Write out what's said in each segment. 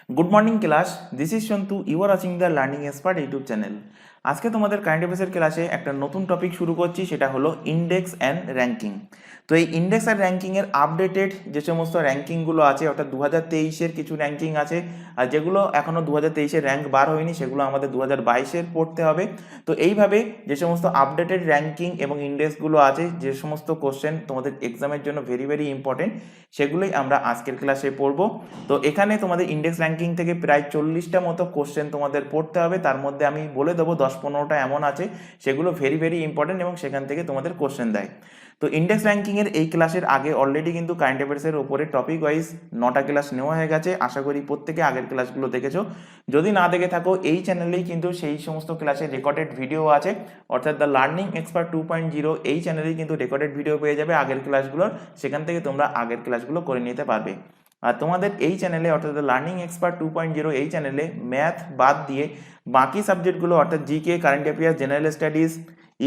Good morning class, this is Santu, you are watching the learning expert YouTube channel. আজকে তোমাদের current অ্যাফেয়ার্সের ক্লাসে একটা নতুন টপিক শুরু করছি, সেটা হলো ইন্ডেক্স অ্যান্ড র্যাঙ্কিং। তো এই ইন্ডেক্স অ্যান্ড র্যাঙ্কিংয়ের আপডেটেড যে সমস্ত র্যাঙ্কিংগুলো আছে, অর্থাৎ 2023-এর কিছু র্যাঙ্কিং আছে, আর যেগুলো এখনও 2023-এর র্যাঙ্ক বার হয়নি সেগুলো আমাদের 2022-এর পড়তে হবে। তো এইভাবে যে সমস্ত আপডেটেড র্যাঙ্কিং এবং ইন্ডেক্সগুলো আছে, যে সমস্ত কোশ্চেন তোমাদের এক্সামের জন্য ভেরি ভেরি ইম্পর্টেন্ট, সেগুলোই আমরা আজকের ক্লাসে পড়বো। তো এখানে তোমাদের ইন্ডেক্স র্যাঙ্কিং থেকে প্রায় 40টা মতো কোশ্চেন তোমাদের পড়তে হবে। তার মধ্যে আমি বলে দেবো 10-15টা এমন আছে সেগুলো ভেরি ভেরি ইম্পর্টেন্ট এবং সেখান থেকে তোমাদের কোশ্চেন দেয়। তো ইন্ডেক্স র্যাঙ্কিংয়ের এই ক্লাসের আগে অলরেডি কিন্তু কারেন্ট অ্যাফেয়ার্সের ওপরে টপিক ওয়াইজ 9টা ক্লাস নেওয়া হয়ে গেছে। আশা করি প্রত্যেকে আগের ক্লাসগুলো দেখেছো। যদি না দেখে থাকো, এই চ্যানেলেই কিন্তু সেই সমস্ত ক্লাসের রেকর্ডেড ভিডিও আছে, অর্থাৎ দ্য লার্নিং এক্সপার্ট 2.0 এই চ্যানেলেই কিন্তু রেকর্ডেড ভিডিও পেয়ে যাবে আগের ক্লাসগুলোর। সেখান থেকে তোমরা আগের ক্লাসগুলো করে নিতে পারবে। আর তোমাদের এই চ্যানেলে অর্থাৎ লার্নিং এক্সপার্ট 2.0 এই চ্যানেলে ম্যাথ বাদ দিয়ে বাকি সাবজেক্টগুলো অর্থাৎ GK, current affairs, general studies,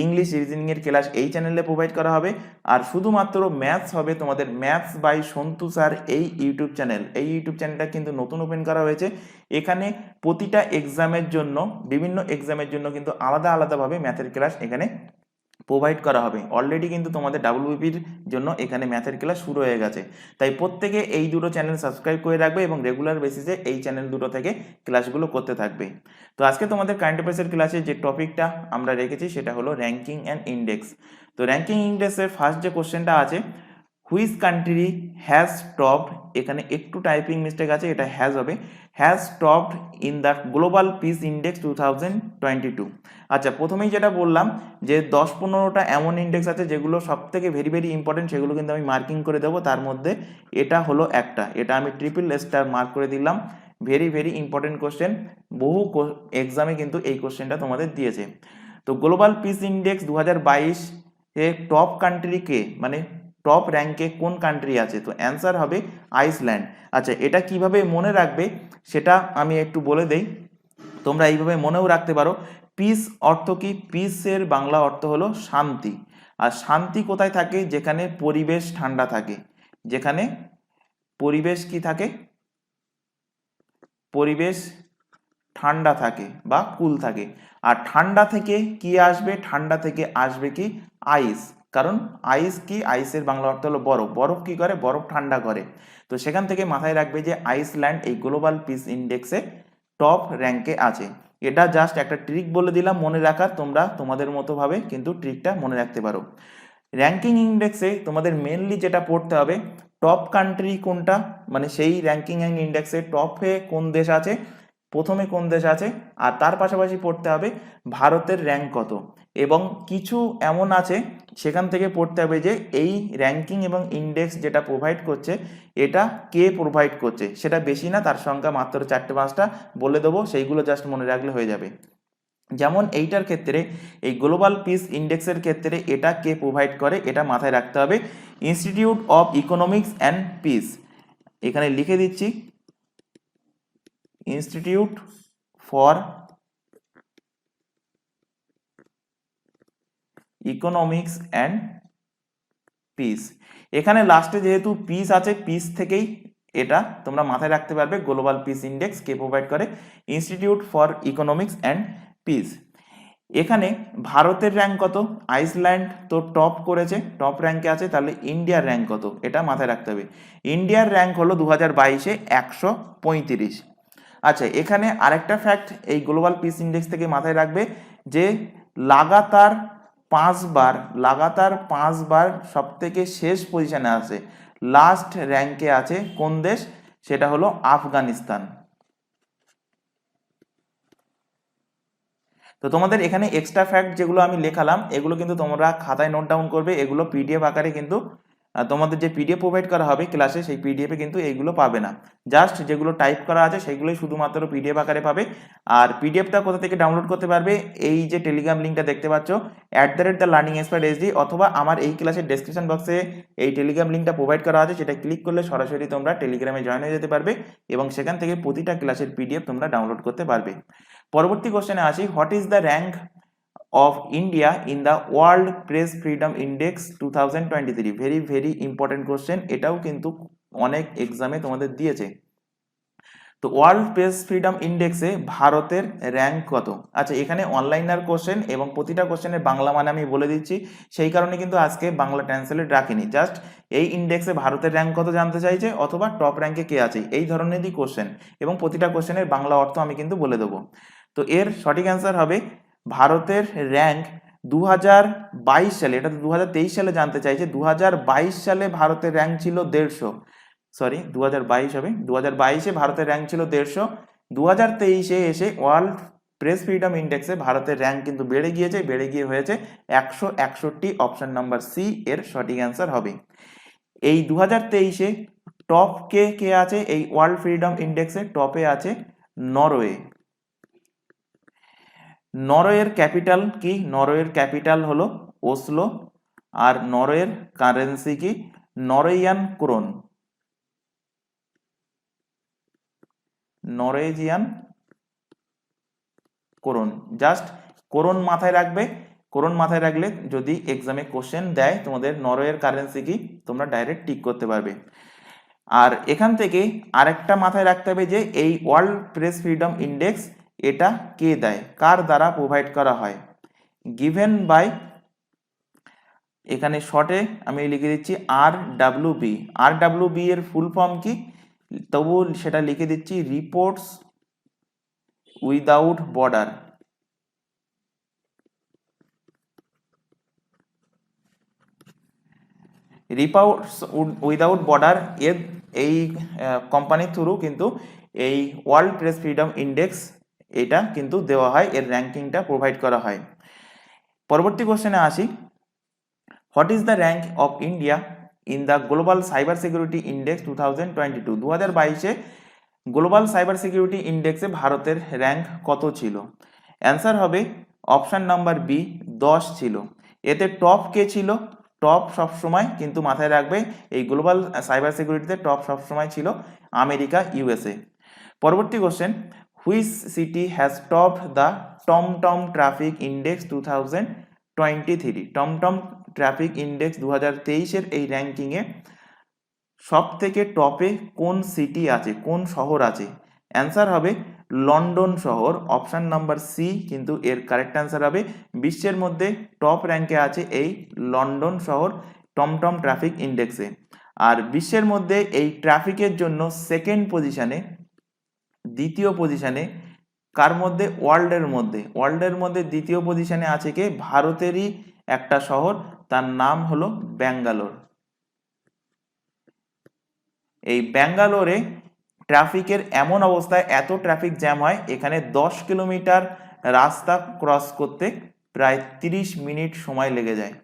English, রিজনিংয়ের ক্লাস এই চ্যানেলে প্রোভাইড করা হবে। আর শুধুমাত্র ম্যাথস হবে তোমাদের ম্যাথস বাই সন্তু স্যার এই ইউটিউব চ্যানেল। এই ইউটিউব চ্যানেলটা কিন্তু নতুন ওপেন করা হয়েছে। এখানে প্রতিটা এক্সামের জন্য, বিভিন্ন এক্সামের জন্য কিন্তু আলাদা আলাদাভাবে ম্যাথের ক্লাস এখানে প্রোভাইড করা হবে। অলরেডি কিন্তু তোমাদের ডাব্লিউবিপির জন্য এখানে ম্যাথের ক্লাস শুরু হয়ে গেছে। তাই প্রত্যেকে এই দুটো চ্যানেল সাবস্ক্রাইব করে রাখবে এবং রেগুলার বেসিসে এই চ্যানেল দুটো থেকে ক্লাসগুলো করতে থাকবে। তো আজকে তোমাদের কারেন্ট অ্যাফেয়ার্সের ক্লাসে যে টপিকটা আমরা রেখেছি সেটা হলো র্যাঙ্কিং অ্যান্ড ইন্ডেক্স। তো র্যাঙ্কিং ইন্ডেক্সের ফার্স্ট যে কোশ্চেনটা আছে, হুইচ কান্ট্রি হ্যাজ টপড, এখানে একটু টাইপিং মিস্টেক আছে, এটা হ্যাজ হবে, has topped in the global piece index 2022। আচ্ছা, প্রথমেই যেটা বললাম যে 10-15টা এমন ইন্ডেক্স আছে যেগুলো সব থেকে ভেরি ভেরি ইম্পর্টেন্ট, সেগুলো কিন্তু আমি মার্কিং করে দেবো। তার মধ্যে এটা হলো একটা, এটা আমি ট্রিপল স্টার মার্ক করে দিলাম। ভেরি ভেরি ইম্পর্টেন্ট কোশ্চেন, বহু এক্সামে কিন্তু এই কোশ্চেনটা তোমাদের দিয়েছে। তো গ্লোবাল পিস ইন্ডেক্স 2022 এ টপ কান্ট্রি কে, মানে টপ র্যাঙ্কে কোন কান্ট্রি আছে? তো অ্যান্সার হবে আইসল্যান্ড। আচ্ছা, এটা কিভাবে মনে রাখবে সেটা আমি একটু বলে দেই, তোমরা এইভাবে মনেও রাখতে পারো। পিস অর্থ কি? পিসের বাংলা অর্থ হলো শান্তি। আর শান্তি কোথায় থাকে? যেখানে পরিবেশ ঠান্ডা থাকে। যেখানে পরিবেশ কি থাকে? পরিবেশ ঠান্ডা থাকে বা কুল থাকে। আর ঠান্ডা থেকে কি আসবে? ঠান্ডা থেকে আসবে কি? আইস। কারণ আইস কি? আইসের বাংলা অর্থ হলো বরফ। বরফ কি করে? বরফ ঠান্ডা করে। তো সেখান থেকে মাথায় রাখবে যে আইসল্যান্ড এই গ্লোবাল পিস ইন্ডেক্সে টপ র্যাঙ্কে আছে। এটা জাস্ট একটা ট্রিক বলে দিলাম মনে রাখার, তোমরা তোমাদের মতো ভাবে কিন্তু ট্রিকটা মনে রাখতে পারো। র্যাঙ্কিং ইন্ডেক্সে তোমাদের মেনলি যেটা পড়তে হবে, টপ কান্ট্রি কোনটা, মানে সেই র্যাঙ্কিং ইন্ডেক্সে টপে কোন দেশ আছে, প্রথমে কোন দেশ আছে, আর তার পাশাপাশি পড়তে হবে ভারতের র্যাঙ্ক কত। এবং কিছু এমন আছে সেখান থেকে পড়তে হবে যে এই র্যাঙ্কিং এবং ইন্ডেক্স যেটা প্রোভাইড করছে এটা কে প্রোভাইড করছে। সেটা বেশি না, তার সংখ্যা মাত্র 4-5টা বলে দেবো, সেইগুলো জাস্ট মনে রাখলে হয়ে যাবে। যেমন এইটার ক্ষেত্রে, এই গ্লোবাল পিস ইন্ডেক্সের ক্ষেত্রে এটা কে প্রোভাইড করে এটা মাথায় রাখতে হবে, institute of economics and piece. এখানে লিখে দিচ্ছি, institute for economics and piece. এখানে লাস্টে যেহেতু পিস আছে, পিস থেকেই এটা তোমরা মাথায় রাখতে পারবে, গ্লোবাল পিস ইন্ডেক্স কে প্রোভাইড করে, institute for economics and piece. এখানে ভারতের র্যাঙ্ক কত? আইসল্যান্ড তো টপ করেছে, টপ র্যাঙ্কে আছে, তাহলে ইন্ডিয়ার র্যাঙ্ক কত এটা মাথায় রাখতে হবে। ইন্ডিয়ার র্যাঙ্ক হলো 2022-এ 135। আচ্ছা, এখানে আরেকটা ফ্যাক্ট এই গ্লোবাল পিস ইন্ডেক্স থেকে মাথায় রাখবে যে লাগাতার পাঁচবার সব থেকে শেষ পজিশনে আছে, লাস্ট র্যাঙ্কে আছে কোন দেশ? সেটা হলো আফগানিস্তান। তো তোমাদের এখানে এক্সট্রা ফ্যাক্ট যেগুলো আমি লেখালাম এগুলো কিন্তু তোমরা খাতায় নোট ডাউন করবে। এগুলো পিডিএফ আকারে কিন্তু তোমাদের যে পিডিএফ প্রোভাইড করা হবে ক্লাসে, সেই পিডিএফে কিন্তু এইগুলো পাবে না। জাস্ট যেগুলো টাইপ করা আছে সেগুলোই শুধুমাত্র পিডিএফ আকারে পাবে। আর পিডিএফটা কোথা থেকে ডাউনলোড করতে পারবে? এই যে টেলিগ্রাম লিঙ্কটা দেখতে পাচ্ছ, @দ্য লার্নিং এক্সপার্ট এসডি, অথবা আমার এই ক্লাসের ডেসক্রিপশন বক্সে এই টেলিগ্রাম লিঙ্কটা প্রোভাইড করা আছে, সেটা ক্লিক করলে সরাসরি তোমরা টেলিগ্রামে জয়েন হয়ে যেতে পারবে এবং সেখান থেকে প্রতিটা ক্লাসের পিডিএফ তোমরা ডাউনলোড করতে পারবে। পরবর্তী কোশ্চেনে আসি, what is the rank of India in the world press freedom index 2023? Very very important question, এটাও কিন্তু অনেক এক্সামে তোমাদের দিয়েছে। তো ওয়ার্ল্ড প্রেস ফ্রিডম ইন্ডেক্সে ভারতের র্যাঙ্ক কত? আচ্ছা, এখানে অনলাইনার কোশ্চেন এবং প্রতিটা কোশ্চেনের বাংলা মানে আমি বলে দিচ্ছি, সেই কারণে কিন্তু আজকে বাংলা ট্রান্সলেট রাখিনি। জাস্ট এই ইন্ডেক্সে ভারতের র্যাঙ্ক কত জানতে চাইছে, অথবা টপ র্যাঙ্কে কে আছে, এই ধরনেরই কোশ্চেন, এবং প্রতিটা কোশ্চেনের বাংলা অর্থ আমি কিন্তু বলে দেবো। তো এর সঠিক অ্যান্সার হবে ভারতের র্যাঙ্ক 2022 সালে, এটা তো 2023 সালে জানতে চাইছে, 2022 সালে ভারতের র্যাঙ্ক ছিল 150, সরি 2022 হবে, 2022-এ ভারতের র্যাঙ্ক ছিল 150, 2023-এ এসে ওয়ার্ল্ড প্রেস ফ্রিডম ইন্ডেক্সে ভারতের র্যাঙ্ক কিন্তু বেড়ে গিয়ে হয়েছে 161। অপশন নাম্বার সি এর সঠিক অ্যান্সার হবে। এই 2023-এ টপ কে আছে এই ওয়ার্ল্ড ফ্রিডম ইন্ডেক্সে? টপে আছে নরওয়ে। নরওয়ের ক্যাপিটাল কি? নরওয়ের ক্যাপিটাল হলো ওসলো, আর নরওয়ের কারেন্সি কি? Norwegian Crohn, Norwegian Crohn. Just Crohn মাথায় রাখবে, ক্রোন মাথায় রাখলে যদি এক্সামে কোশ্চেন দেয় তোমাদের নরওয়ের কারেন্সি কি, তোমরা ডাইরেক্ট টিক করতে পারবে। আর এখান থেকে আরেকটা মাথায় রাখতে হবে যে এই ওয়ার্ল্ড প্রেস ফ্রিডম ইন্ডেক্স এটা কে দেয়, কার দ্বারা প্রোভাইড করা হয়? গিভেন বাই, এখানে শর্টে আমি লিখে দিচ্ছি RWB। RWB এর ফুল ফর্ম কি? তবু সেটা লিখে দিচ্ছি reports without border. Reports without border এর এই কোম্পানির থ্রু কিন্তু এই ওয়ার্ল্ড প্রেস ফ্রিডম ইন্ডেক্স এটা কিন্তু দেওয়া হয়, এর র্যাঙ্কিংটা প্রোভাইড করা হয়। পরবর্তী কোশ্চেনে আসি, what is the rank of India in the global cyber security index 2022? 2022-এ গ্লোবাল সাইবার সিকিউরিটি ইন্ডেক্সে ভারতের র্যাঙ্ক কত ছিল? অ্যান্সার হবে অপশন নাম্বার বি, 10 ছিল। এতে টপ কে ছিল? টপ সবসময় কিন্তু মাথায় রাখবে এই গ্লোবাল সাইবার সিকিউরিটিতে টপ সবসময় ছিল আমেরিকা, USA। পরবর্তী question, which city has topped the টমটম ট্রাফিক ইন্ডেক্স 2023? টমটম ট্রাফিক ইন্ডেক্স 2023-এর এই র্যাঙ্কিংয়ে সব থেকে টপে কোন সিটি আছে, কোন শহর আছে? অ্যান্সার হবে লন্ডন শহর। অপশন নাম্বার সি কিন্তু এর কারেক্ট অ্যান্সার হবে। বিশ্বের মধ্যে টপ র্যাঙ্কে আছে এই লন্ডন শহর টমটম ট্রাফিক ইন্ডেক্সে। আর বিশ্বের মধ্যে এই ট্রাফিকের জন্য সেকেন্ড পজিশনে, দ্বিতীয় পজিশনে কার মধ্যে? ওয়ার্ল্ডের মধ্যে দ্বিতীয় পজিশনে আছে কে? ভারতেরই একটা শহর, তার নাম হলো ব্যাঙ্গালোর। এই ব্যাঙ্গালোরে ট্রাফিকের এমন অবস্থায়, এত ট্রাফিক জ্যাম হয়, এখানে 10 কিলোমিটার রাস্তা ক্রস করতে প্রায় 30 মিনিট সময় লেগে যায়,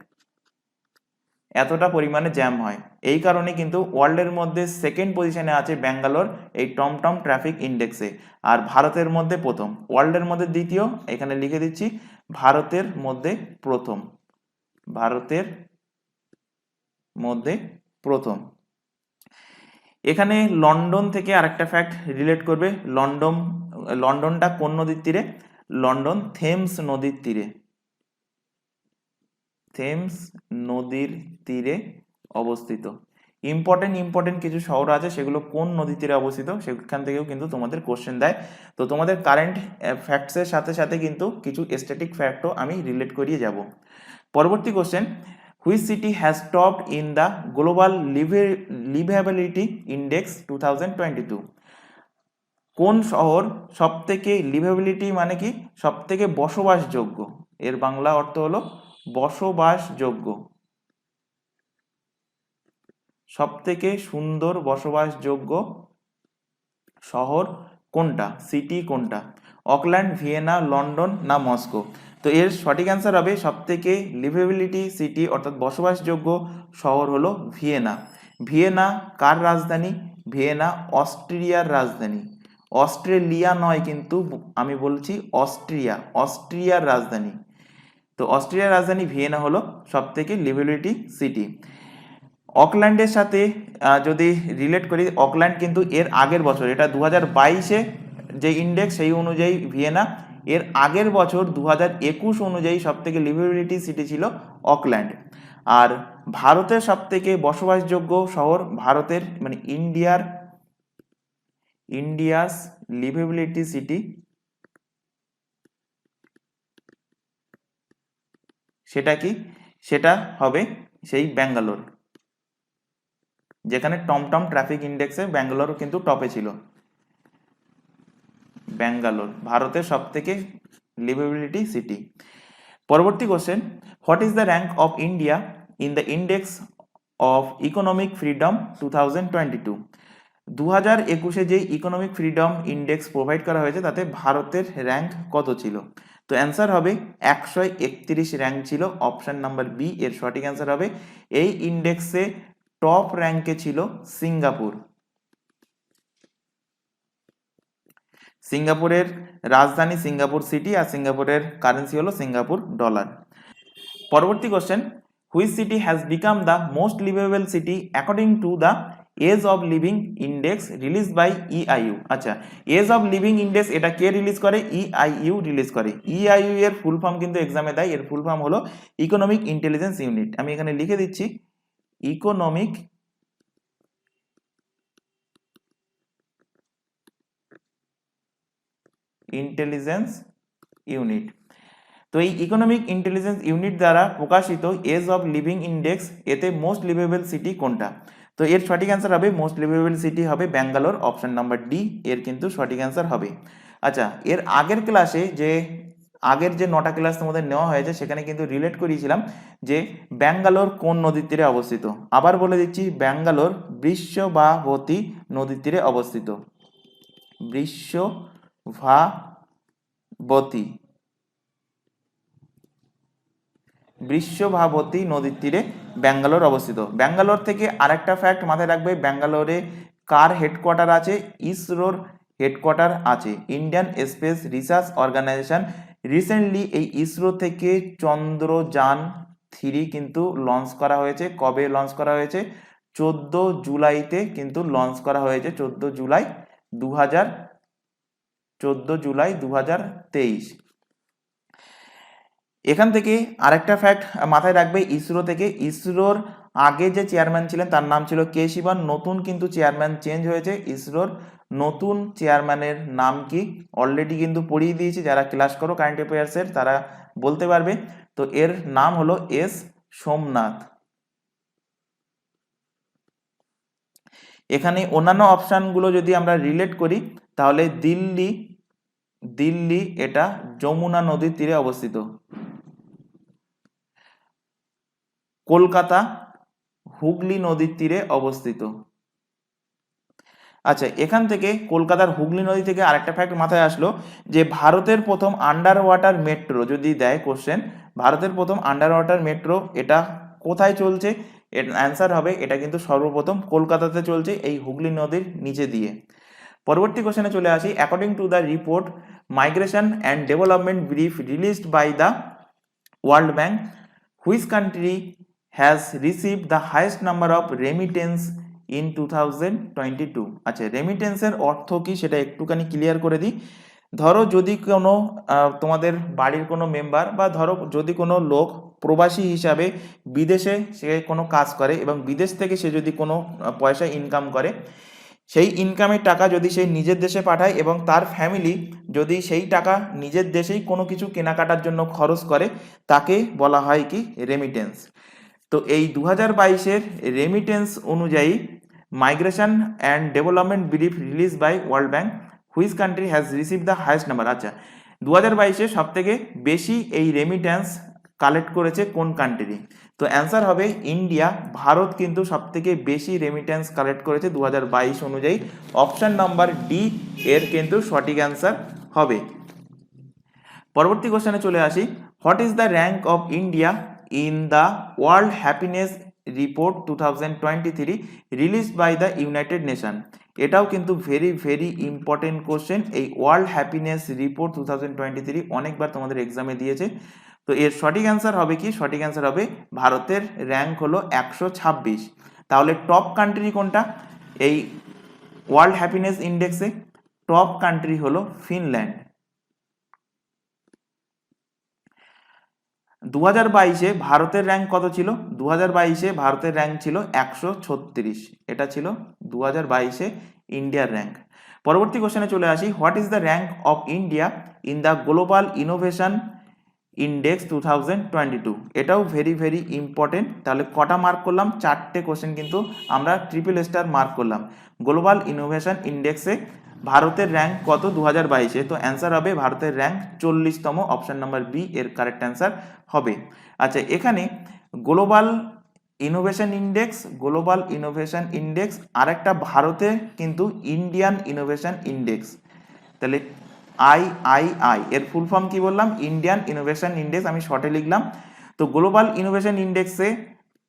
এতটা পরিমাণে জ্যাম হয়। এই কারণে কিন্তু ওয়ার্ল্ডের মধ্যে সেকেন্ড পজিশনে আছে ব্যাঙ্গালোর এই টমটম ট্রাফিক ইন্ডেক্সে, আর ভারতের মধ্যে প্রথম। ওয়ার্ল্ডের মধ্যে দ্বিতীয়, এখানে লিখে দিচ্ছি ভারতের মধ্যে প্রথম, ভারতের মধ্যে প্রথম। এখানে লন্ডন থেকে আরেকটা ফ্যাক্ট রিলেট করবে। লন্ডনটা কোন নদীর তীরে? লন্ডন থেমস নদীর তীরে, থেমস নদীর তীরে অবস্থিত। ইম্পর্টেন্ট কিছু শহর আছে, সেগুলো কোন নদীর তীরে অবস্থিত সেখান থেকেও কিন্তু তোমাদের কোশ্চেন দেয়। তো তোমাদের কারেন্ট ফ্যাক্টসের সাথে সাথে কিন্তু কিছু স্ট্যাটিক ফ্যাক্টও আমি রিলেট করিয়ে যাব। পরবর্তী question, which city has topped in the global liveability index 2022? কোন শহর সব থেকে, লিভেবিলিটি মানে কি? সব থেকে বসবাসযোগ্য, এর বাংলা অর্থ হলো বসবাসযোগ্য, সব থেকে সুন্দর বসবাসযোগ্য শহর কোনটা, সিটি কোনটা? অকল্যান্ড, ভিয়েনা, লন্ডন না মস্কো? তো এর সঠিক অ্যান্সার হবে সব থেকে লিভেবিলিটি সিটি অর্থাৎ বসবাসযোগ্য শহর হলো ভিয়েনা। ভিয়েনা কার রাজধানী? ভিয়েনা অস্ট্রিয়ার রাজধানী, অস্ট্রেলিয়া নয় কিন্তু, আমি বলছি অস্ট্রিয়ার রাজধানী। তো অস্ট্রিয়ার রাজধানী ভিয়েনা হলো সব থেকে লিভেবিলিটি সিটি। অকল্যান্ডের সাথে যদি রিলেট করি, অকল্যান্ড কিন্তু এর আগের বছর, এটা 2022-এ যে ইন্ডেক্স সেই অনুযায়ী ভিয়েনা, এর আগের বছর 2021 অনুযায়ী সব থেকে লিভেবিলিটি সিটি ছিল অকল্যান্ড। আর ভারতের সব থেকে বসবাসযোগ্য শহর, ভারতের মানে ইন্ডিয়াস লিভেবিলিটি সিটি, সেটা কি? সেটা হবে সেই ব্যাঙ্গালোর, যেখানে টমটম ট্রাফিক ইন্ডেক্সে ব্যাঙ্গালোর কিন্তু টপে ছিল। ব্যাঙ্গালোর ভারতের সব থেকে লিভেবিলিটি সিটি। পরবর্তী question, what is the rank of India in the index of economic freedom 2022? 2021 যে ইকোনমিক ফ্রিডম ইন্ডেক্স প্রোভাইড করা হয়েছে তাতে ভারতের র্যাঙ্ক কত ছিল? তো অ্যান্সার হবে 131 র্যাঙ্ক ছিল, অপশন নাম্বার বি এর সঠিক অ্যান্সার হবে। এই ইন্ডেক্সে টপ র্যাঙ্কে ছিল সিঙ্গাপুর। সিঙ্গাপুরের রাজধানী সিঙ্গাপুর সিটি, আর সিঙ্গাপুরের কারেন্সি হলো সিঙ্গাপুর ডলার। পরবর্তী question, which city has become the most liveable city according to the ease of living index release by EIU? আচ্ছা, এজ অফ লিভিং ইন্ডেক্স এটা কে রিলিজ করে? ইআইইউ রিলিজ করে। EIU এর ফুল form কিন্তু এক্সামে দেয়, এর ফুল ফর্ম হলো ইকোনমিক ইন্টেলিজেন্স ইউনিট। আমি এখানে লিখে দিচ্ছি ইকোনমিক ইন্টেলিজেন্স ইউনিট। তো এই ইকোনমিক ইন্টেলিজেন্স ইউনিট দ্বারা প্রকাশিত এজ অফ লিভিং ইন্ডেক্স, এতে মোস্ট লিভেবল সিটি কোনটা? তো এর সঠিক অ্যান্সার হবে মোস্ট লিভেবল সিটি হবে ব্যাঙ্গালোর, অপশন নাম্বার ডি এর কিন্তু সঠিক অ্যান্সার হবে। আচ্ছা, এর আগের ক্লাসে আগের যে 9টা ক্লাস তোমাদের নেওয়া হয়েছে সেখানে কিন্তু রিলেট করিয়েছিলাম যে ব্যাঙ্গালোর কোন নদীর তীরে অবস্থিত। আবার বলে দিচ্ছি, ব্যাঙ্গালোর বৃষভাবতী নদীর তীরে অবস্থিত। বৃষভাবতী নদীর তীরে ব্যাঙ্গালোর অবস্থিত। ব্যাঙ্গালোর থেকে আরেকটা ফ্যাক্ট মাথায় রাখবে, ব্যাঙ্গালোরে কার হেডকোয়ার্টার আছে? ইসরোর হেডকোয়ার্টার আছে। Indian space research organisation recently এই ইসরো থেকে চন্দ্রযান-3 কিন্তু লঞ্চ করা হয়েছে। কবে লঞ্চ করা হয়েছে? 14 জুলাইতে কিন্তু লঞ্চ করা হয়েছে, 14 জুলাই 2023। এখান থেকে আরেকটা ফ্যাক্ট মাথায় রাখবে, ইসরোর আগে যে চেয়ারম্যান ছিলেন তার নাম ছিল কে শিবন। নতুন কিন্তু চেয়ারম্যান চেঞ্জ হয়েছে। ইসরোর নতুন চেয়ারম্যানের নাম কি? অলরেডি কিন্তু পড়িয়ে দিয়েছি, যারা ক্লাস করো কারেন্ট অ্যাফেয়ার্সের তারা বলতে পারবে। তো এর নাম হলো এস সোমনাথ। এখানে অন্যান্য অপশানগুলো যদি আমরা রিলেট করি তাহলে দিল্লি এটা যমুনা নদীর তীরে অবস্থিত। কলকাতা হুগলি নদীর তীরে অবস্থিত। আচ্ছা, এখান থেকে কলকাতার হুগলি নদী থেকে আরেকটা ফ্যাক্ট মাথায় আসলো যে ভারতের প্রথম আন্ডার ওয়াটার মেট্রো যদি দেয় কোশ্চেন, ভারতের প্রথম আন্ডার ওয়াটার মেট্রো এটা কোথায় চলছে? এর অ্যান্সার হবে এটা কিন্তু সর্বপ্রথম কলকাতাতে চলছে, এই হুগলি নদীর নিচে দিয়ে। পরবর্তী কোশ্চেনে চলে আসি, according to the report migration and development brief released by the World Bank, which country has received the highest number of remittance in 2022? আচ্ছা, রেমিটেন্সের অর্থ কি সেটা একটুখানি ক্লিয়ার করে দিই। ধরো যদি কোনো তোমাদের বাড়ির কোনো মেম্বার বা ধরো যদি কোনো লোক প্রবাসী হিসাবে বিদেশে সে কোনো কাজ করে এবং বিদেশ থেকে সে যদি কোনো পয়সা ইনকাম করে, সেই ইনকামের টাকা যদি সে নিজের দেশে পাঠায় এবং তার ফ্যামিলি যদি সেই টাকা নিজের দেশেই কোনো কিছু কেনাকাটার জন্য খরচ করে, তাকে বলা হয় কি? রেমিটেন্স। তো এই 2022-এর রেমিটেন্স অনুযায়ী migration and development brief release by World Bank, which country has receive the highest number? আচ্ছা, 2022-এ সব থেকে বেশি এই রেমিটেন্স কালেক্ট করেছে কোন কান্ট্রি? তো অ্যান্সার হবে ইন্ডিয়া। ভারত কিন্তু সব থেকে বেশি রেমিটেন্স কালেক্ট করেছে 2022 অনুযায়ী, অপশন নাম্বার ডি এর কিন্তু সঠিক অ্যান্সার হবে। পরবর্তী কোশ্চেনে চলে আসি, what is the rank of India in the World Happiness Report 2023 released by the United Nation? এটাও কিন্তু ভেরি ইম্পর্টেন্ট কোশ্চেন। এই ওয়ার্ল্ড হ্যাপিনেস রিপোর্ট 2023 অনেকবার তোমাদের এক্সামে দিয়েছে। তো এর সঠিক অ্যান্সার হবে কি? সঠিক অ্যান্সার হবে ভারতের র্যাঙ্ক হলো 126। তাহলে টপ কান্ট্রি কোনটা এই ওয়ার্ল্ড হ্যাপিনেস ইন্ডেক্সে? টপ কান্ট্রি হলো ফিনল্যান্ড। 2022-এ ভারতের র্যাঙ্ক কত ছিল? 2022-এ ভারতের র্যাঙ্ক ছিল 136। এটা ছিল 2022-এ ইন্ডিয়ার র্যাঙ্ক। পরবর্তী কোশ্চেনে চলে আসি, what is the rank of India in the global innovation index 2022? এটাও ভেরি ভেরি ইম্পর্টেন্ট। তাহলে কটা মার্ক করলাম? 4টে কোশ্চেন কিন্তু আমরা ট্রিপল স্টার মার্ক করলাম। গ্লোবাল ইনোভেশন ইন্ডেক্সে ভারতের র্যাঙ্ক কত 2022-এ? তো অ্যান্সার হবে ভারতের র্যাঙ্ক 40তম, অপশন নাম্বার বি এর কারেক্ট অ্যান্সার হবে। আচ্ছা, এখানে গ্লোবাল ইনোভেশন ইন্ডেক্স আরেকটা ভারতের কিন্তু ইন্ডিয়ান ইনোভেশন ইন্ডেক্স। তাহলে আইআইআই এর ফুল ফর্ম কি বললাম? ইন্ডিয়ান ইনোভেশন ইন্ডেক্স, আমি শর্টে লিখলাম। তো গ্লোবাল ইনোভেশন ইন্ডেক্সে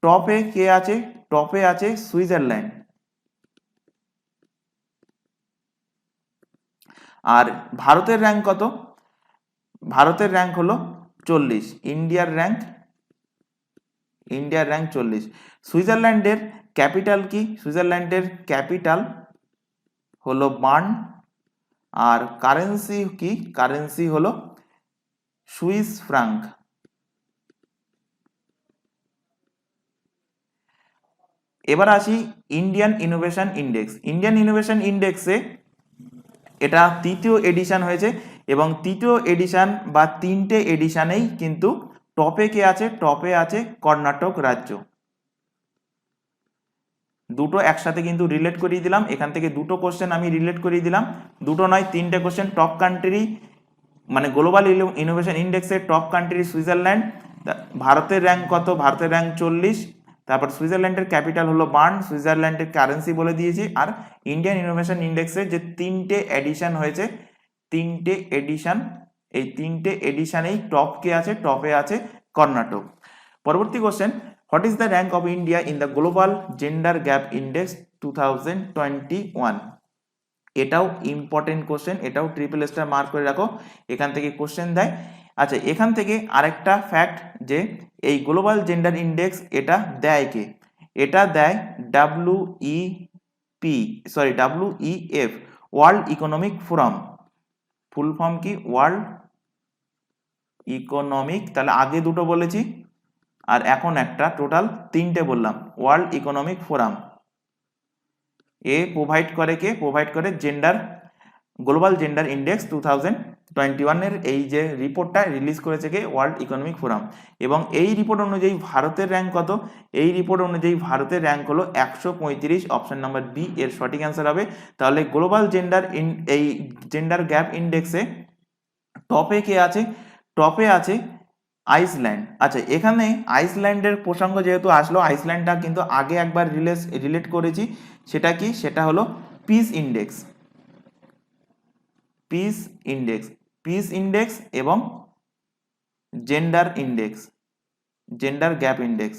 টপে কে আছে? টপে আছে সুইজারল্যান্ড। আর ভারতের র্যাঙ্ক কত? ভারতের র্যাঙ্ক হলো 40, ইন্ডিয়ার র্যাঙ্ক 40। সুইজারল্যান্ডের ক্যাপিটাল কি? সুইজারল্যান্ডের ক্যাপিটাল হলো বার্ন। আর কারেন্সি কি? কারেন্সি হলো সুইস ফ্রাঙ্ক। এবার আসি Indian innovation index. Indian innovation ইন্ডেক্সে এটা 3য় এডিশন হয়েছে এবং 3য় এডিশন বা 3টে এডিশনেই কিন্তু টপে কে আছে? টপে আছে কর্ণাটক রাজ্য। দুটো একসাথে কিন্তু রিলেট করিয়ে দিলাম, এখান থেকে দুটো কোশ্চেন আমি রিলেট করিয়ে দিলাম, দুটো নয় 3টে কোশ্চেন। টপ কান্ট্রি মানে গ্লোবাল ইনোভেশন ইন্ডেক্সের টপ কান্ট্রি সুইজারল্যান্ড। ভারতের র্যাঙ্ক কত? ভারতের র্যাঙ্ক 40। তারপর সুইজারল্যান্ডের ক্যাপিটাল হলো বার্ন, সুইজারল্যান্ডের কারেন্সি বলে দিয়েছি। আর ইন্ডিয়ান ইনোভেশন ইন্ডেক্সের যে 3টে এডিশন হয়েছে, 3টে এডিশন, এই 3টে এডিশনেই টপ কে আছে? টপে আছে কর্ণাটক। পরবর্তী question, what is the rank of India in the global gender gap index 2021? এটাও ইম্পর্টেন্ট কোশ্চেন, এটাও ট্রিপল স্টার মার্ক করে রাখো, এখান থেকে কোশ্চেন দেয়। আচ্ছা, এখান থেকে আরেকটা ফ্যাক্ট যে এই গ্লোবাল জেন্ডার ইন্ডেক্স এটা দেয় কে? এটা দেয় WEF, ওয়ার্ল্ড ইকোনমিক ফোরাম। ফুল ফর্ম কি? ওয়ার্ল্ড ইকোনমিক, তাহলে আগে দুটো বলেছি আর এখন একটা, টোটাল 3টে বললাম। ওয়ার্ল্ড ইকোনমিক ফোরাম এ প্রোভাইড করে কে? প্রোভাইড করে জেন্ডার, গ্লোবাল জেন্ডার ইন্ডেক্স 2021-এর এই যে রিপোর্টটা রিলিজ করেছে কে? World economic forum. এবং এই রিপোর্ট অনুযায়ী ভারতের র্যাঙ্ক কত? এই রিপোর্ট অনুযায়ী ভারতের র্যাঙ্ক হলো 135, অপশন নাম্বার বি এর সঠিক অ্যান্সার হবে। তাহলে গ্লোবাল এই জেন্ডার গ্যাপ ইন্ডেক্সে টপে কে আছে? টপে আছে আইসল্যান্ড। আচ্ছা, এখানে আইসল্যান্ডের প্রসঙ্গ যেহেতু আসলো, আইসল্যান্ডটা কিন্তু আগে একবার রিলেট করেছি। সেটা কি? সেটা হলো পিস ইন্ডেক্স। পিস ইন্ডেক্স এবং জেন্ডার গ্যাপ ইন্ডেক্স,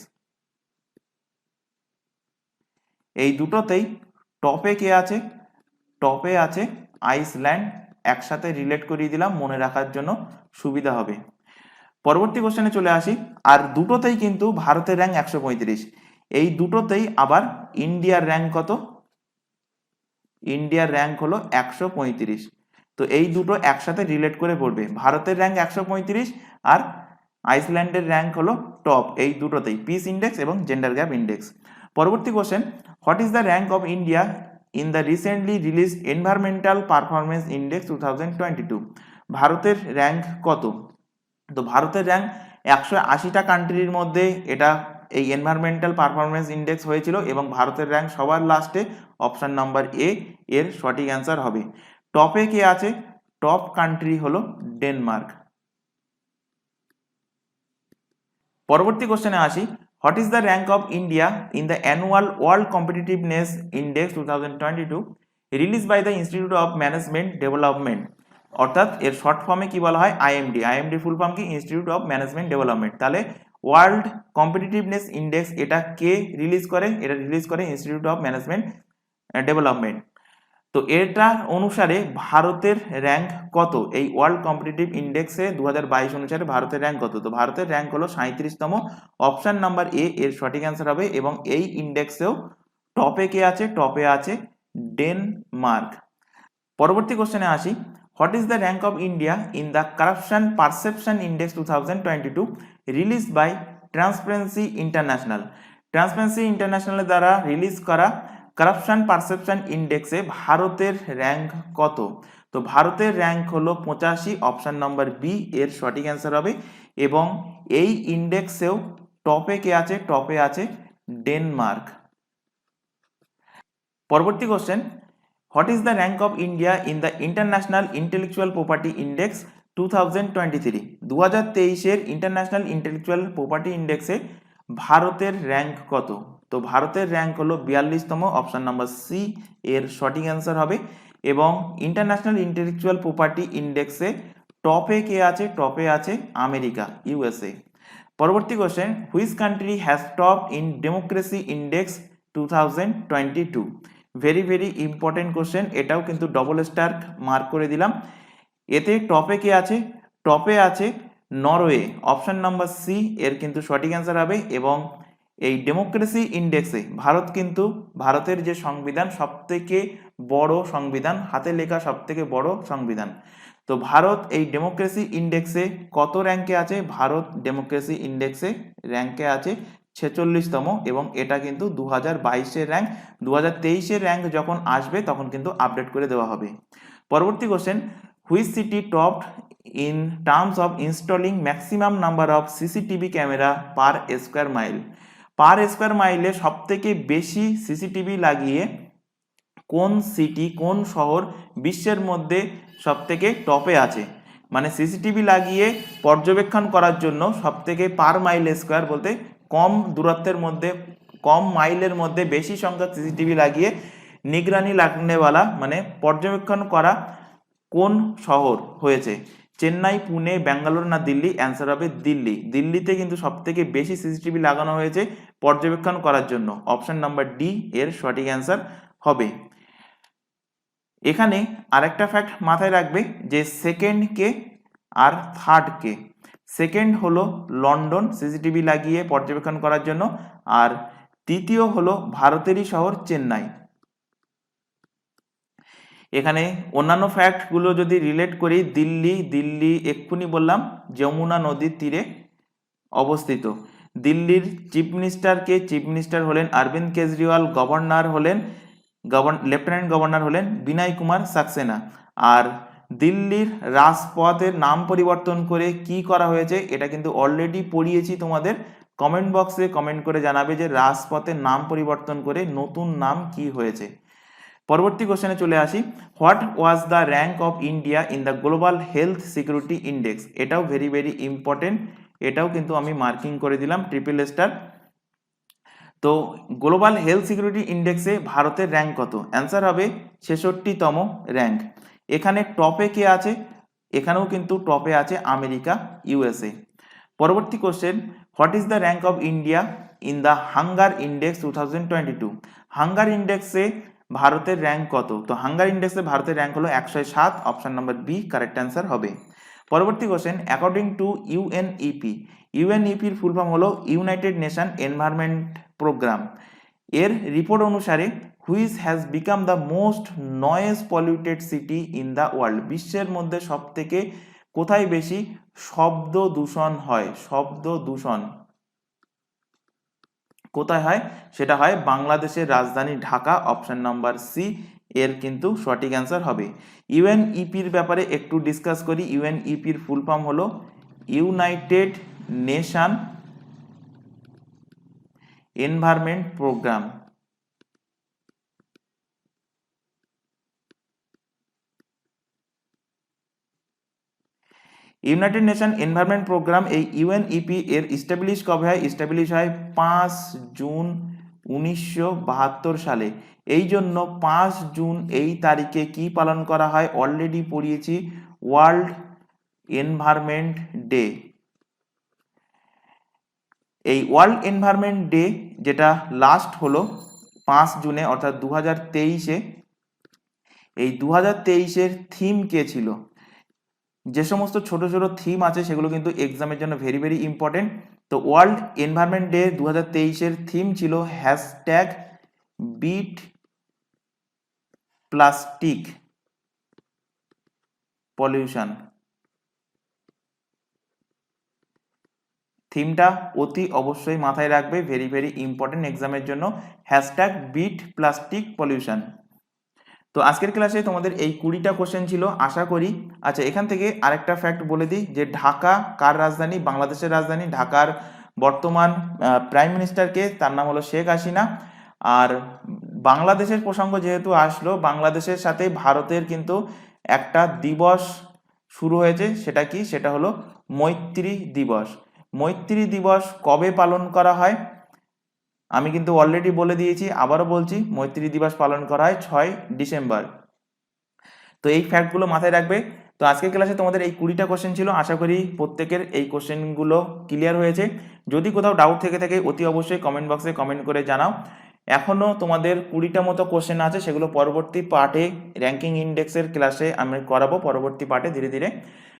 এই দুটোতেই টপে কে আছে? টপে আছে আইসল্যান্ড। একসাথে রিলেট করিয়ে দিলাম, মনে রাখার জন্য সুবিধা হবে। পরবর্তী কোশ্চেনে চলে আসি। আর দুটোতেই কিন্তু ভারতের র্যাঙ্ক 135, এই দুটোতেই আবার ইন্ডিয়ার র্যাঙ্ক কত? ইন্ডিয়ার র্যাঙ্ক হলো 135। তো এই দুটো একসাথে রিলেট করে পড়বে, ভারতের র্যাঙ্ক 135 আর আইসল্যান্ডের র্যাঙ্ক হলো টপ, এই দুটোতেই পিস ইন্ডেক্স এবং জেন্ডার গ্যাপ ইন্ডেক্স। পরবর্তী question, what is the rank of India in the recently released environmental performance index 2022? ভারতের র্যাঙ্ক কত? তো ভারতের র্যাঙ্ক 180টা কান্ট্রির মধ্যে এটা এই এনভায়রনমেন্টাল পারফরমেন্স ইন্ডেক্স হয়েছিল এবং ভারতের র্যাঙ্ক সবার লাস্টে, অপশন নাম্বার এ এর সঠিক অ্যান্সার হবে। টপে কে আছে? টপ কান্ট্রি হলো ডেনমার্ক। পরবর্তী কোশ্চেনে আসি, what is the rank of India in the annual world competitiveness index 2022 release by the institute of management development? অর্থাৎ এর শর্ট ফর্মে কি বলা হয়? আইএমডি ফুল ফর্ম কি? Institute of management development. তাহলে ওয়ার্ল্ড কম্পিটিটিভনেস ইন্ডেক্স এটা কে রিলিজ করে? এটা রিলিজ করে ইনস্টিটিউট অফ ম্যানেজমেন্ট ডেভেলপমেন্ট। তো এটা অনুসারে ভারতের র্যাঙ্ক কত? এই ওয়ার্ল্ড কম্পিটিটিভ ইন্ডেক্সে 2022 অনুসারে ভারতের র্যাঙ্ক কত? তো ভারতের র্যাঙ্ক হলো 37তম, অপশন নাম্বার এ এর সঠিক অ্যান্সার হবে। এবং এই ইন্ডেক্সেও টপে কে আছে? টপে আছে ডেনমার্ক। পরবর্তী কোশ্চেনে আসি, what is the rank of India in the corruption perception index 2022 release by Transparency International? Transparency ইন্টারন্যাশনালের দ্বারা রিলিজ করা কারাপশন পারসেপশন ইন্ডেক্সে ভারতের র্যাঙ্ক কত? তো ভারতের র্যাঙ্ক হলো 85, অপশন নম্বর বি এর সঠিক অ্যান্সার হবে। এবং এই ইন্ডেক্সেও টপে কে আছে? টপে আছে ডেনমার্ক। পরবর্তী question, what is the rank of India in the international intellectual property index 2023? 2023-এর ইন্টারন্যাশনাল ইন্টেলেকচুয়াল প্রপার্টি ইন্ডেক্সে ভারতের র্যাঙ্ক কত? তো ভারতের র্যাঙ্ক হলো 42তম, অপশন নাম্বার সি এর সঠিক অ্যান্সার হবে। এবং ইন্টারন্যাশনাল ইন্টেলেকচুয়াল প্রপার্টি ইন্ডেক্সে টপে কে আছে? টপে আছে আমেরিকা, ইউএসএ। পরবর্তী question, which country has top in democracy index 2022? Very very important question, এটাও কিন্তু ডবল স্টার মার্ক করে দিলাম। এতে টপে কে আছে? টপে আছে নরওয়ে, অপশন নাম্বার সি এর কিন্তু সঠিক অ্যান্সার হবে। এবং এই ডেমোক্রেসি ইন্ডেক্সে ভারত কিন্তু, ভারতের যে সংবিধান সবথেকে বড় সংবিধান, হাতে লেখা সবথেকে বড় সংবিধান। তো ভারত এই ডেমোক্রেসি ইন্ডেক্সে কত র্যাঙ্কে আছে? ভারত ডেমোক্রেসি ইন্ডেক্সে র্যাঙ্কে আছে 46তম, এবং এটা কিন্তু 2022-এর র্যাঙ্ক। 2023-এর র্যাঙ্ক যখন আসবে তখন কিন্তু আপডেট করে দেওয়া হবে। পরবর্তী question, which city topped in terms of installing maximum number of CCTV camera per square mile? Per square মাইলে সব থেকে বেশি সিসিটিভি লাগিয়ে কোন সিটি, কোন শহর বিশ্বের মধ্যে সব থেকে টপে আছে? মানে সিসিটিভি লাগিয়ে পর্যবেক্ষণ করার জন্য সব থেকে পার মাইল স্কোয়ার বলতে কম দূরত্বের মধ্যে, কম মাইলের মধ্যে বেশি সংখ্যক সিসিটিভি লাগিয়ে নিগরানি লাগনেওয়ালা মানে পর্যবেক্ষণ করা কোন শহর হয়েছে? চেন্নাই, পুনে, ব্যাঙ্গালোর না দিল্লি? অ্যান্সার হবে দিল্লি। দিল্লিতে কিন্তু সব থেকে বেশি সিসিটিভি লাগানো হয়েছে পর্যবেক্ষণ করার জন্য, অপশন নাম্বার ডি এর সঠিক অ্যান্সার হবে। এখানে আরেকটা ফ্যাক্ট মাথায় রাখবে যে সেকেন্ড কে আর থার্ড কে। সেকেন্ড হলো লন্ডন সিসিটিভি লাগিয়ে পর্যবেক্ষণ করার জন্য, আর তৃতীয় হলো ভারতেরই শহর চেন্নাই। এখানে অন্যান্য ফ্যাক্টগুলো যদি রিলেট করি, দিল্লি এক্ষুনি বললাম যমুনা নদীর তীরে অবস্থিত। দিল্লির চিফ মিনিস্টার কে? চিফ মিনিস্টার হলেন অরবিন্দ কেজরিওয়াল, গভর্নর হলেন, লেফটেন্যান্ট গভর্নর হলেন বিনয় কুমার সাক্সেনা। আর দিল্লির রাজপথের নাম পরিবর্তন করে কি করা হয়েছে এটা কিন্তু অলরেডি পড়িয়েছি তোমাদের। কমেন্ট বক্সে কমেন্ট করে জানাবে যে রাজপথের নাম পরিবর্তন করে নতুন নাম কি হয়েছে। পরবর্তী কোশ্চেনে চলে আসি, what was the rank of India in the global health security index? এটাও ভেরি ভেরি ইম্পর্টেন্ট, এটাও কিন্তু আমি মার্কিং করে দিলাম ট্রিপল স্টার। তো গ্লোবাল হেলথ সিকিউরিটি ইন্ডেক্সে ভারতের র্যাঙ্ক কত? অ্যান্সার হবে 66তম র্যাঙ্ক। এখানে টপে কে আছে? এখানেও কিন্তু টপে আছে আমেরিকা, ইউএসএ। পরবর্তী question, what is the rank of India in the hunger index 2022? Hunger ইন্ডেক্সে ভারতের র্যাঙ্ক কত? তো হাঙ্গার ইন্ডেক্সে ভারতের র্যাঙ্ক হলো 107, option number B correct answer হবে। পরবর্তী কোশ্চেন, অ্যাকর্ডিং টু ইউএনইপি, ইউএনইপির ফুল ফর্ম হলো ইউনাইটেড নেশন এনভায়রনমেন্ট প্রোগ্রাম। এর রিপোর্ট অনুসারে which has become the most noise polluted city in the world? বিশ্বের মধ্যে সব থেকে কোথায় বেশি শব্দ দূষণ হয়? শব্দ দূষণ কোথায় হয়? সেটা হয় বাংলাদেশের রাজধানী ঢাকা, অপশন নাম্বার সি এর কিন্তু সঠিক অ্যান্সার হবে। ইউএনইপির ব্যাপারে একটু ডিসকাস করি। ইউএনইপির ফুল ফর্ম হলো United nation environment Programme. United nation environment Programme, এই ইউএনইপি এর ইস্টাবলিশ কবে হয়? ইস্টাবলিশ হয় 5 জুন 1972 সালে। এই জন্য 5 জুন এই তারিখে কি পালন করা হয়? অলরেডি পড়িয়েছি, ওয়ার্ল্ড এনভায়রনমেন্ট ডে। এই ওয়ার্ল্ড এনভায়রনমেন্ট ডে যেটা লাস্ট হলো 5 জুনে অর্থাৎ 2023-এ, এই 2023-এর থিম কে ছিল? যে সমস্ত ছোট ছোট থিম আছে সেগুলো কিন্তু এক্সামের জন্য ভেরি ভেরি ইম্পর্টেন্ট। তো ওয়ার্ল্ড এনভায়রনমেন্ট ডে 2023-এর থিম ছিল হ্যাশট্যাগ বিট প্লাস্টিক পলিউশন। থিমটা অতি অবশ্যই মাথায় রাখবে, ভেরি ভেরি ইম্পর্টেন্ট এক্সামের জন্য, হ্যাশট্যাগ বিট প্লাস্টিক পলিউশন। তো আজকের ক্লাসে তোমাদের এই 20টা কোশ্চেন ছিল আশা করি। আচ্ছা, এখান থেকে আরেকটা ফ্যাক্ট বলে দিই যে ঢাকা কার রাজধানী? বাংলাদেশের রাজধানী। ঢাকার বর্তমান প্রাইম মিনিস্টারকে, তার নাম হলো শেখ হাসিনা। আর বাংলাদেশের প্রসঙ্গ যেহেতু আসলো, বাংলাদেশের সাথে ভারতের কিন্তু একটা দিবস শুরু হয়েছে, সেটা কি? সেটা হলো মৈত্রী দিবস। মৈত্রী দিবস কবে পালন করা হয়? আমি কিন্তু অলরেডি বলে দিয়েছি, আবারও বলছি, মৈত্রী দিবস পালন করা হয় 6 ডিসেম্বর। তো এই ফ্যাক্টগুলো মাথায় রাখবে। তো আজকের ক্লাসে তোমাদের এই 20টা কোশ্চেন ছিল, আশা করি প্রত্যেকের এই কোশ্চেনগুলো ক্লিয়ার হয়েছে। যদি কোথাও ডাউট থেকে থাকে অতি অবশ্যই কমেন্ট বক্সে কমেন্ট করে জানাও। এখনও তোমাদের 20টা মতো কোশ্চেন আছে, সেগুলো পরবর্তী পার্টে র্যাঙ্কিং ইন্ডেক্সের ক্লাসে আমি করাবো, পরবর্তী পার্টে ধীরে ধীরে।